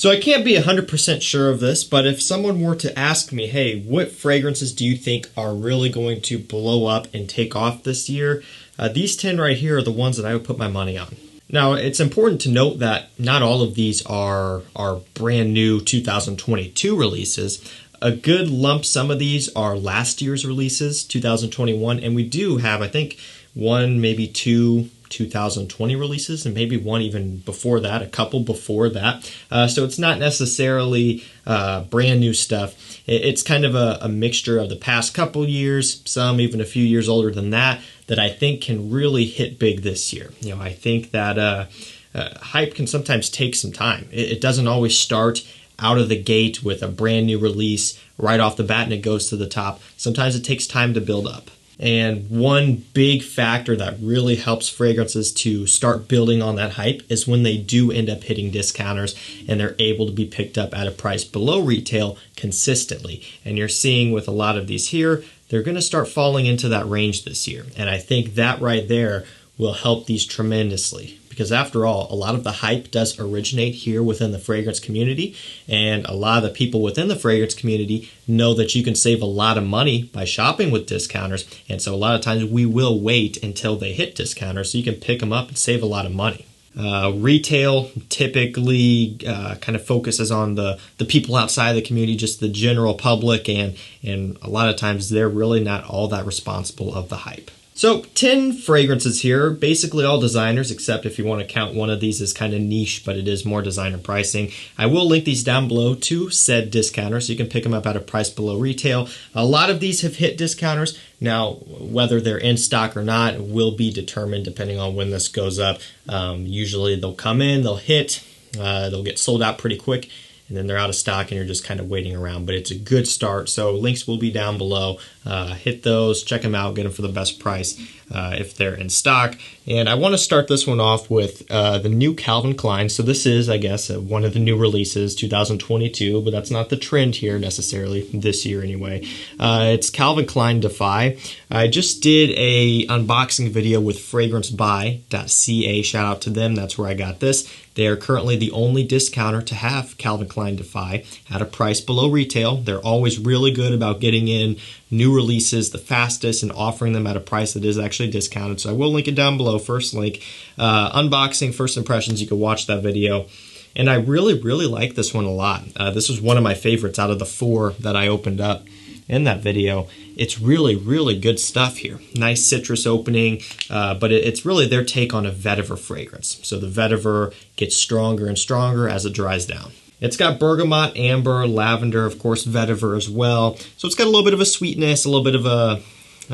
So I can't be 100% sure of this, but if someone were to ask me, hey, what fragrances do you think are really going to blow up and take off this year? These 10 right here are the ones that I would put my money on. Now, it's important to note that not all of these are brand new 2022 releases. A good lump sum of these are last year's releases, 2021, and we do have, I think, one, maybe two 2020 releases, and maybe one even before that, a couple before that. So it's not necessarily brand new stuff. It's kind of a mixture of the past couple years, some even a few years older than that I think can really hit big this year. You know, I think that hype can sometimes take some time. It doesn't always start out of the gate with a brand new release right off the bat and it goes to the top. Sometimes it takes time to build up. And one big factor that really helps fragrances to start building on that hype is when they do end up hitting discounters and they're able to be picked up at a price below retail consistently. And you're seeing with a lot of these here, they're going to start falling into that range this year. And I think that right there will help these tremendously. Because after all, a lot of the hype does originate here within the fragrance community, and a lot of the people within the fragrance community know that you can save a lot of money by shopping with discounters, and so a lot of times we will wait until they hit discounters so you can pick them up and save a lot of money. Retail typically kind of focuses on the people outside the community, just the general public, and a lot of times they're really not all that responsible of the hype. So 10 fragrances here, basically all designers, except if you want to count one of these as kind of niche, but it is more designer pricing. I will link these down below to said discounters, so you can pick them up at a price below retail. A lot of these have hit discounters. Now, whether they're in stock or not will be determined depending on when this goes up. Usually they'll come in, they'll hit, they'll get sold out pretty quick, and then they're out of stock and you're just kind of waiting around. But it's a good start, so links will be down below. Hit those, check them out, get them for the best price if they're in stock. And I want to start this one off with the new Calvin Klein. So this is, I guess, one of the new releases, 2022, but that's not the trend here necessarily, this year anyway. It's Calvin Klein DEFY. I just did a unboxing video with FRAGRANCEBUY.CA. Shout out to them, that's where I got this. They are currently the only discounter to have Calvin Klein DEFY at a price below retail. They're always really good about getting in new releases the fastest and offering them at a price that is actually discounted. So I will link it down below, first link. Unboxing, first impressions, you can watch that video. And I really, really like this one a lot. This was one of my favorites out of the 4 that I opened up in that video. It's really, really good stuff here. Nice citrus opening, but it's really their take on a vetiver fragrance. So the vetiver gets stronger and stronger as it dries down. It's got bergamot, amber, lavender, of course, vetiver as well. So it's got a little bit of a sweetness, a little bit of a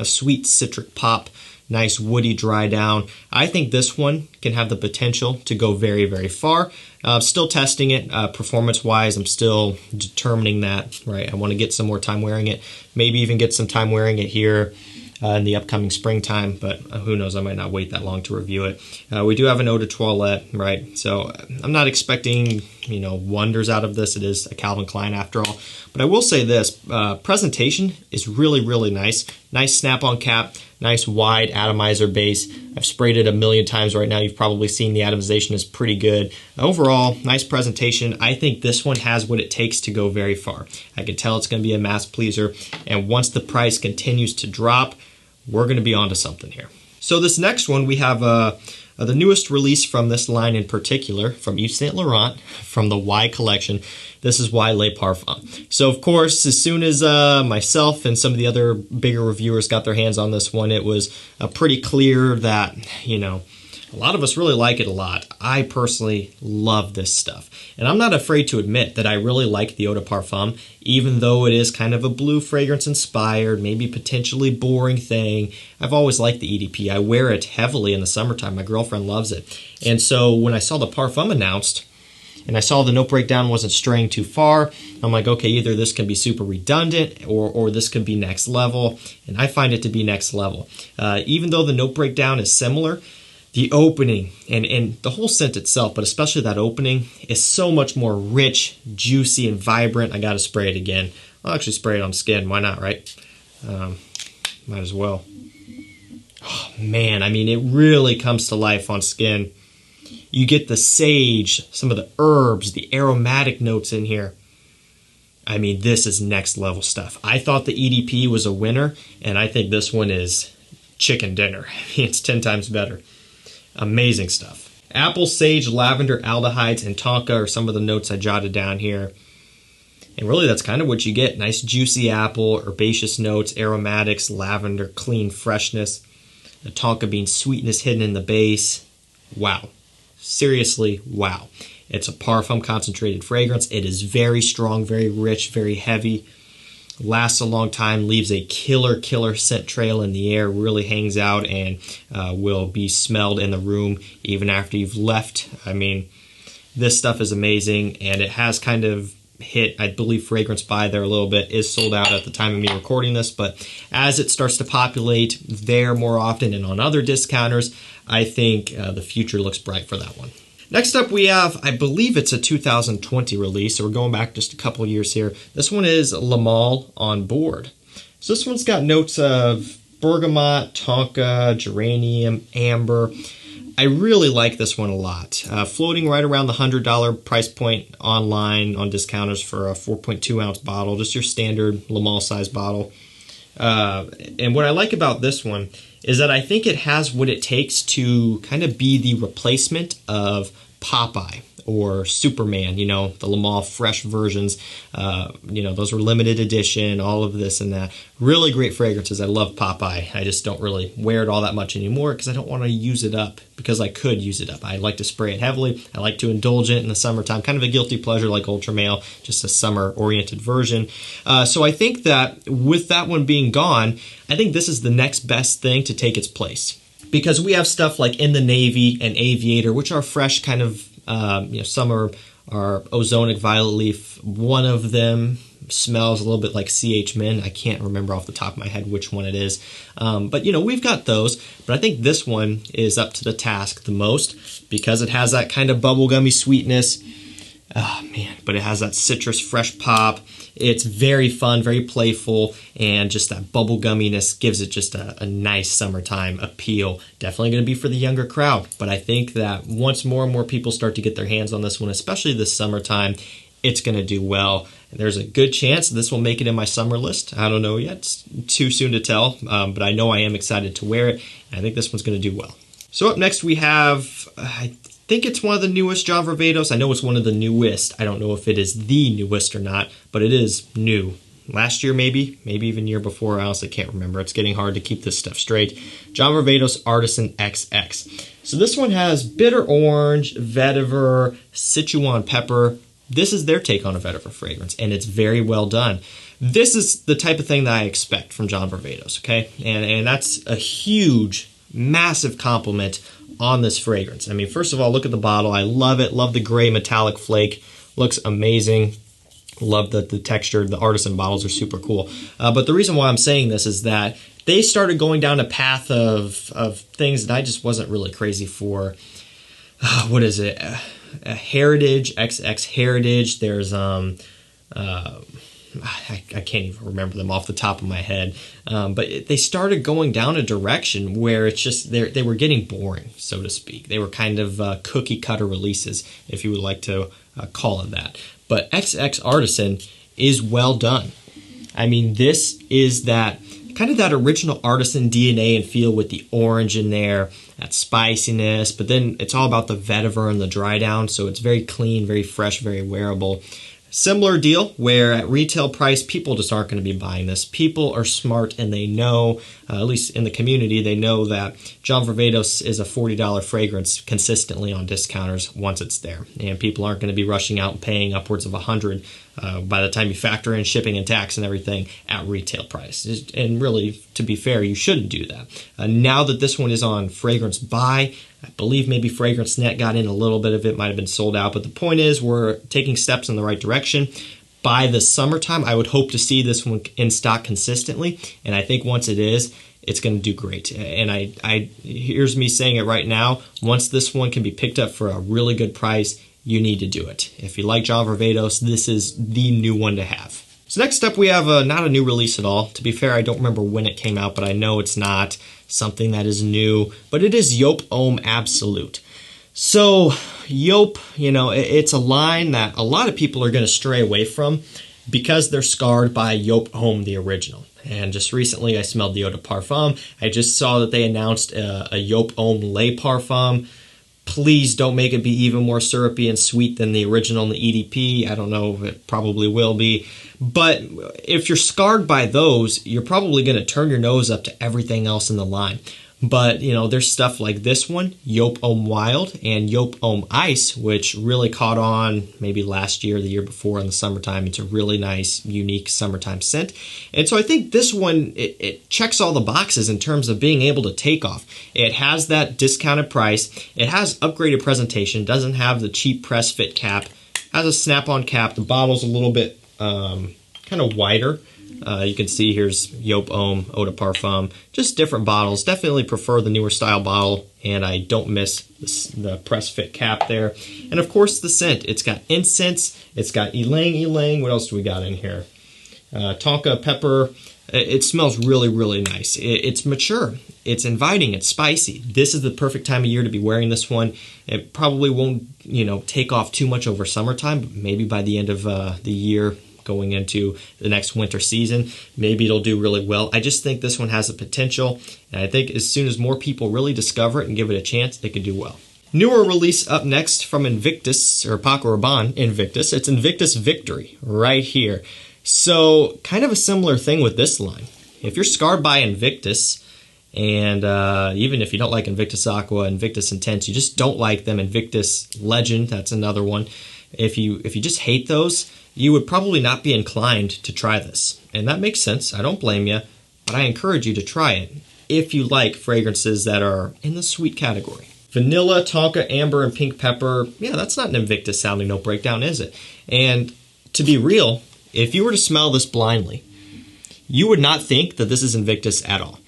sweet citric pop, nice woody dry down. I think this one can have the potential to go very, very far. Still testing it performance-wise. I'm still determining that, right? I want to get some more time wearing it. Maybe even get some time wearing it here in the upcoming springtime, but who knows, I might not wait that long to review it. We do have an eau de toilette, right? So I'm not expecting, you know, wonders out of this. It is a Calvin Klein after all. But I will say this, presentation is really, really nice. Nice snap-on cap, nice wide atomizer base. I've sprayed it a million times right now. You've probably seen the atomization is pretty good. Overall, nice presentation. I think this one has what it takes to go very far. I can tell it's going to be a mass pleaser, and once the price continues to drop, we're going to be onto something here. So this next one, we have the newest release from this line in particular, from Yves Saint Laurent, from the Y collection. This is Y Le Parfum. So of course, as soon as myself and some of the other bigger reviewers got their hands on this one, it was pretty clear that, you know, a lot of us really like it a lot. I personally love this stuff. And I'm not afraid to admit that I really like the Eau de Parfum, even though it is kind of a blue fragrance inspired, maybe potentially boring thing. I've always liked the EDP. I wear it heavily in the summertime. My girlfriend loves it. And so when I saw the Parfum announced, and I saw the note breakdown wasn't straying too far, I'm like, okay, either this can be super redundant or this could be next level. And I find it to be next level. Even though the note breakdown is similar, the opening and the whole scent itself, but especially that opening, is so much more rich, juicy, and vibrant. I gotta spray it again. I'll actually spray it on skin. Why not, right? Might as well. Oh, man, I mean, it really comes to life on skin. You get the sage, some of the herbs, the aromatic notes in here. I mean, this is next level stuff. I thought the EDP was a winner, and I think this one is chicken dinner. I mean, it's 10 times better. Amazing stuff. Apple, sage, lavender, aldehydes, and tonka are some of the notes I jotted down here. And really, that's kind of what you get. Nice juicy apple, herbaceous notes, aromatics, lavender, clean freshness. The tonka bean sweetness hidden in the base. Wow. Seriously, wow. It's a Parfum concentrated fragrance. It is very strong, very rich, very heavy. Lasts a long time, leaves a killer scent trail in the air, really hangs out and will be smelled in the room even after you've left. I mean, this stuff is amazing, and it has kind of hit, I believe, Fragrance By there a little bit, is sold out at the time of me recording this, but as it starts to populate there more often and on other discounters, I think the future looks bright for that one. Next up we have, I believe it's a 2020 release, so we're going back just a couple years here. This one is Le Male On Board. So this one's got notes of bergamot, tonka, geranium, amber. I really like this one a lot. Floating right around the $100 price point online on discounters for a 4.2 ounce bottle, just your standard Le Male size bottle. And what I like about this one is that I think it has what it takes to kind of be the replacement of Popeye or Superman, you know, the Le Male fresh versions. You know, those were limited edition, all of this and that. Really great fragrances. I love Popeye. I just don't really wear it all that much anymore because I don't want to use it up, because I could use it up. I like to spray it heavily. I like to indulge it in the summertime. Kind of a guilty pleasure like Ultra Male, just a summer-oriented version. So I think that with that one being gone, I think this is the next best thing to take its place. Because we have stuff like In the Navy and Aviator, which are fresh kind of, you know, some are ozonic violet leaf. One of them smells a little bit like CH Min. I can't remember off the top of my head which one it is. But, you know, we've got those. But I think this one is up to the task the most because it has that kind of bubblegummy sweetness. Oh, man. But it has that citrus fresh pop. It's very fun, very playful, and just that bubblegumminess gives it just a nice summertime appeal. Definitely going to be for the younger crowd, but I think that once more and more people start to get their hands on this one, especially this summertime, it's going to do well. There's a good chance this will make it in my summer list. I don't know yet. It's too soon to tell, but I know I am excited to wear it, and I think this one's going to do well. So up next we have, I think it's one of the newest John Varvatos. I know it's one of the newest. I don't know if it is the newest or not, but it is new. Last year maybe even year before. I honestly can't remember. It's getting hard to keep this stuff straight. John Varvatos Artisan XX. So this one has bitter orange, vetiver, Sichuan pepper. This is their take on a vetiver fragrance, and it's very well done. This is the type of thing that I expect from John Varvatos, okay? And that's a huge, massive compliment on this fragrance. I mean, first of all, look at the bottle. I love it. Love the gray metallic flake. Looks amazing. Love the texture. The Artisan bottles are super cool. But the reason why I'm saying this is that they started going down a path of things that I just wasn't really crazy for. What is it? A Heritage, XX Heritage. There's I can't even remember them off the top of my head, but they started going down a direction where it's just they were getting boring, so to speak. They were kind of cookie cutter releases, if you would like to call it that. But XX Artisan is well done. I mean, this is that kind of that original Artisan DNA and feel with the orange in there, that spiciness, but then it's all about the vetiver and the dry down, so it's very clean, very fresh, very wearable. Similar deal where at retail price, people just aren't going to be buying this. People are smart and they know, at least in the community, they know that John Varvatos is a $40 fragrance consistently on discounters once it's there. And people aren't going to be rushing out and paying upwards of $100 by the time you factor in shipping and tax and everything at retail price. And really, to be fair, you shouldn't do that. Now that this one is on Fragrance By, I believe maybe Fragrance Net got in a little bit of it, might have been sold out, but the point is we're taking steps in the right direction. By the summertime, I would hope to see this one in stock consistently, and I think once it is, it's going to do great. And here's me saying it right now, once this one can be picked up for a really good price, you need to do it. If you like John Varvatos, this is the new one to have. So next up we have not a new release at all. To be fair, I don't remember when it came out, but I know it's not something that is new, but it is JOOP Homme Absolute. So JOOP, you know, it's a line that a lot of people are going to stray away from because they're scarred by JOOP HOMME, the original. And just recently I smelled the eau de parfum. I just saw that they announced a JOOP HOMME Le Parfum. Please don't make it be even more syrupy and sweet than the original and the EDP. I don't know if it probably will be. But if you're scarred by those, you're probably going to turn your nose up to everything else in the line. But, you know, there's stuff like this one, JOOP HOMME Wild and JOOP HOMME Ice, which really caught on maybe last year, the year before in the summertime. It's a really nice, unique summertime scent. And so I think this one, it checks all the boxes in terms of being able to take off. It has that discounted price. It has upgraded presentation. Doesn't have the cheap press fit cap. Has a snap-on cap. The bottle's a little bit kind of wider. You can see here's JOOP HOMME, eau de parfum, just different bottles. Definitely prefer the newer style bottle, and I don't miss the press fit cap there. And of course the scent. It's got incense, it's got ylang ylang. What else do we got in here? Tonka pepper. It smells really, really nice. It's mature, it's inviting, it's spicy. This is the perfect time of year to be wearing this one. It probably won't, you know, take off too much over summertime, but maybe by the end of the year, going into the next winter season, maybe it'll do really well. I just think this one has the potential, and I think as soon as more people really discover it and give it a chance, it could do well. Newer release up next from INVICTUS, or Paco Rabanne INVICTUS. It's INVICTUS Victory right here. So kind of a similar thing with this line. If you're scarred by INVICTUS, and even if you don't like INVICTUS Aqua, INVICTUS Intense, you just don't like them, INVICTUS Legend, that's another one. If you just hate those, you would probably not be inclined to try this. And that makes sense. I don't blame you, but I encourage you to try it if you like fragrances that are in the sweet category. Vanilla, tonka, amber, and pink pepper. Yeah, that's not an INVICTUS sounding note breakdown, is it? And to be real, if you were to smell this blindly, you would not think that this is INVICTUS at all.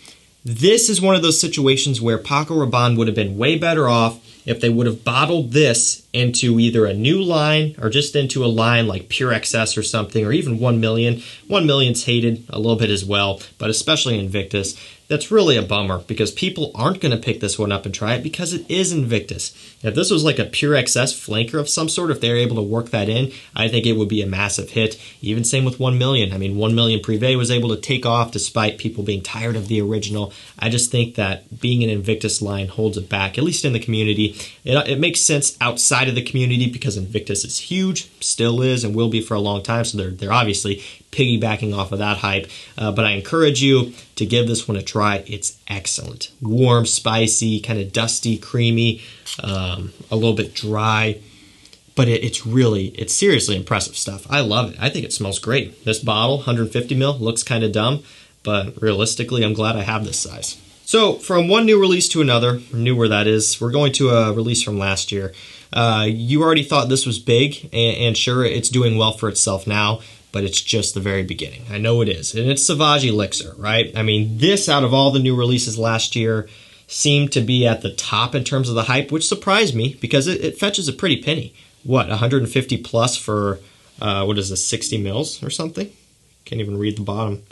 This is one of those situations where Paco Rabanne would have been way better off if they would have bottled this into either a new line or just into a line like Pure XS or something, or even 1 million. 1 million's hated a little bit as well, but especially INVICTUS. That's really a bummer because people aren't going to pick this one up and try it because it is INVICTUS. If this was like a Pure XS flanker of some sort, if they're able to work that in, I think it would be a massive hit. Even same with 1 million. I mean, 1 million Privé was able to take off despite people being tired of the original. I just think that being an INVICTUS line holds it back, at least in the community. It makes sense outside of the community because INVICTUS is huge, still is, and will be for a long time, so they're obviously piggybacking off of that hype. But I encourage you to give this one a try. It's excellent. Warm, spicy, kind of dusty, creamy, a little bit dry. But it's seriously impressive stuff. I love it. I think it smells great. This bottle, 150 ml, looks kind of dumb, but realistically, I'm glad I have this size. So from one new release to another, newer that is, we're going to a release from last year. You already thought this was big, and sure, it's doing well for itself now, but it's just the very beginning. I know it is, and it's SAUVAGE ELIXIR, right? I mean, this out of all the new releases last year seemed to be at the top in terms of the hype, which surprised me because it fetches a pretty penny. What, 150 plus for, what is this, 60 mils or something? Can't even read the bottom.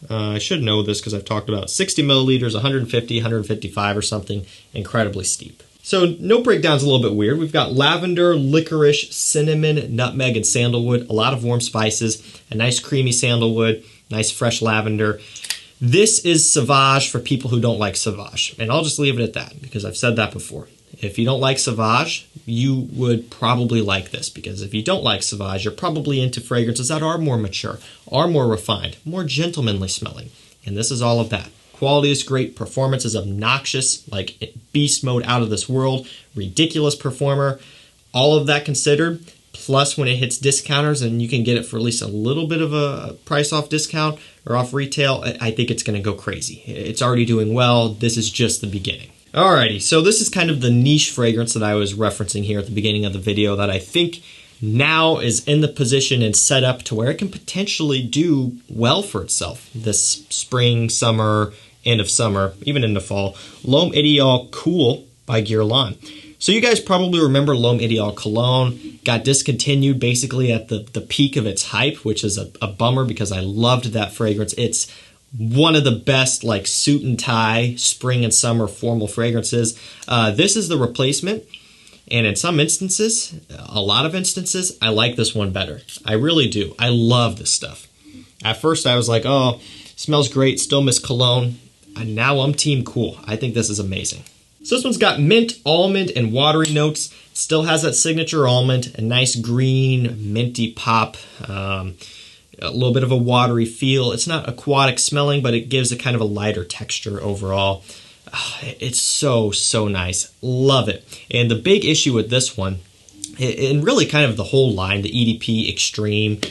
I should know this because I've talked about 60 milliliters, 150, 155 or something, incredibly steep. So note breakdown's a little bit weird. We've got lavender, licorice, cinnamon, nutmeg, and sandalwood, a lot of warm spices, a nice creamy sandalwood, nice fresh lavender. This is SAUVAGE for people who don't like SAUVAGE, and I'll just leave it at that because I've said that before. If you don't like SAUVAGE, you would probably like this because if you don't like SAUVAGE, you're probably into fragrances that are more mature, are more refined, more gentlemanly smelling, and this is all of that. Quality is great, performance is obnoxious, like beast mode out of this world, ridiculous performer, all of that considered, plus when it hits discounters and you can get it for at least a little bit of a price off discount or off retail, I think it's going to go crazy. It's already doing well, this is just the beginning. Alrighty, so this is kind of the niche fragrance that I was referencing here at the beginning of the video that I think now is in the position and set up to where it can potentially do well for itself this spring, summer, end of summer, even into fall. L'Homme Ideal Cool by GUERLAIN. So you guys probably remember L'Homme Ideal Cologne got discontinued basically at the peak of its hype, which is a bummer because I loved that fragrance. It's one of the best like suit and tie spring and summer formal fragrances. This is the replacement. And in some instances, a lot of instances, I like this one better. I really do. I love this stuff. At first I was like, oh, smells great, still miss cologne. And now I'm team cool. I think this is amazing. So this one's got mint, almond, and watery notes. Still has that signature almond, a nice green, minty pop, a little bit of a watery feel. It's not aquatic smelling, but it gives a kind of a lighter texture overall. It's so, so nice. Love it. And the big issue with this one, and really kind of the whole line, the EDP Extreme,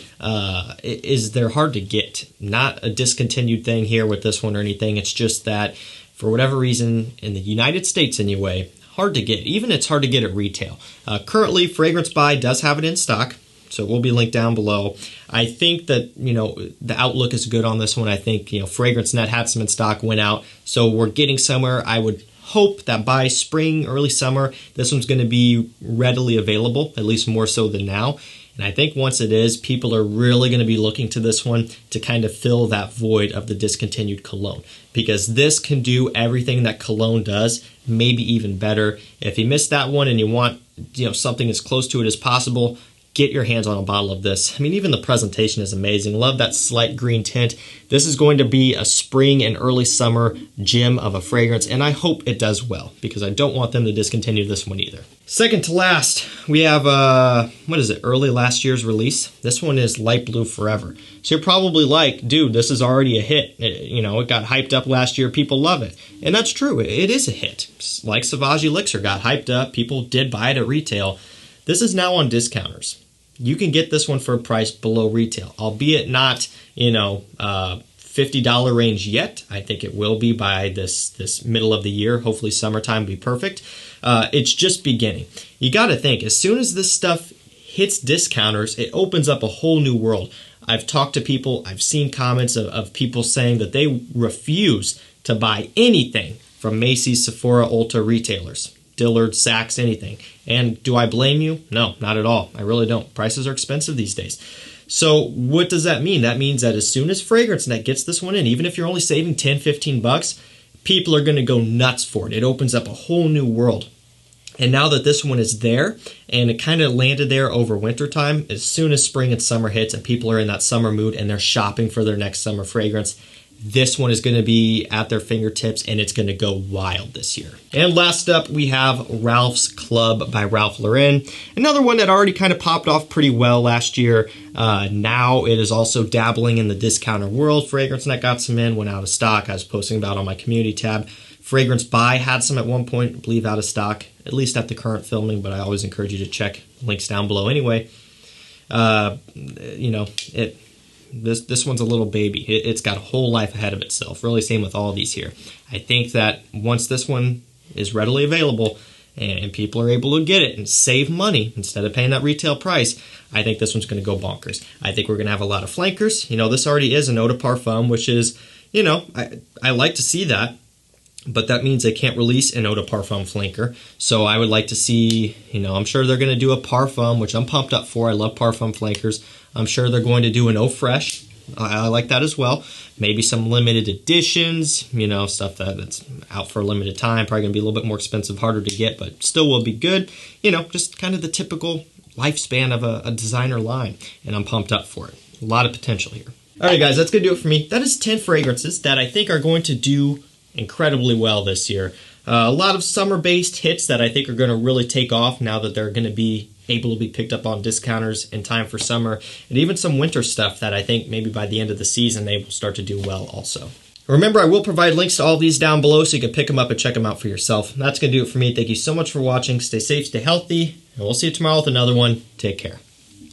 is they're hard to get. Not a discontinued thing here with this one or anything. It's just that for whatever reason, in the United States anyway, hard to get. Even it's hard to get at retail. Currently, Fragrance Buy does have it in stock, so it will be linked down below. I think that, you know, the outlook is good on this one. I think, you know, Fragrance Net had some in stock, went out, so we're getting somewhere. I would hope that by spring, early summer, this one's going to be readily available, at least more so than now. And I think once it is, people are really going to be looking to this one to kind of fill that void of the discontinued cologne, because this can do everything that cologne does, maybe even better. If you missed that one and you want, you know, something as close to it as possible, get your hands on a bottle of this. I mean, even the presentation is amazing. Love that slight green tint. This is going to be a spring and early summer gem of a fragrance, and I hope it does well, because I don't want them to discontinue this one either. Second to last, we have, what is it, early last year's release. This one is Light Blue Forever. So you're probably like, dude, this is already a hit. You know, it got hyped up last year. People love it. And that's true. It is a hit. Like SAUVAGE ELIXIR got hyped up. People did buy it at retail. This is now on discounters. You can get this one for a price below retail, albeit not, you know, $50 range yet. I think it will be by this middle of the year. Hopefully summertime will be perfect. It's just beginning. You got to think, as soon as this stuff hits discounters, it opens up a whole new world. I've talked to people, I've seen comments of people saying that they refuse to buy anything from Macy's, Sephora, Ulta retailers. Dillard, Saks, anything. And do I blame you? No, not at all. I really don't. Prices are expensive these days. So what does that mean? That means that as soon as Fragrance Net gets this one in, even if you're only saving 10, 15 bucks, people are going to go nuts for it. It opens up a whole new world. And now that this one is there, and it kind of landed there over winter time, as soon as spring and summer hits and people are in that summer mood and they're shopping for their next summer fragrance, this one is going to be at their fingertips, and it's going to go wild this year. And last up, we have Ralph's Club by Ralph Lauren. Another one that already kind of popped off pretty well last year. Now it is also dabbling in the discounter world. Fragrance Net got some in, went out of stock. I was posting about it on my community tab. Fragrance Buy had some at one point, I believe out of stock, at least at the current filming, but I always encourage you to check links down below anyway. You know, This one's a little baby. It's got a whole life ahead of itself. Really same with all these here. I think that once this one is readily available and people are able to get it and save money instead of paying that retail price, I think this one's going to go bonkers. I think we're going to have a lot of flankers. You know, this already is an eau de parfum, which is, you know, I like to see that. But that means they can't release an eau de parfum flanker. So I would like to see, you know, I'm sure they're going to do a parfum, which I'm pumped up for. I love parfum flankers. I'm sure they're going to do an eau fresh. I like that as well. Maybe some limited editions, you know, stuff that's out for a limited time. Probably going to be a little bit more expensive, harder to get, but still will be good. You know, just kind of the typical lifespan of a designer line. And I'm pumped up for it. A lot of potential here. All right, guys, that's going to do it for me. That is 10 fragrances that I think are going to do incredibly well this year. A lot of summer-based hits that I think are going to really take off now that they're going to be able to be picked up on discounters in time for summer, and even some winter stuff that I think maybe by the end of the season they will start to do well also. Remember, I will provide links to all these down below so you can pick them up and check them out for yourself. That's going to do it for me. Thank you so much for watching. Stay safe, stay healthy, and we'll see you tomorrow with another one. Take care.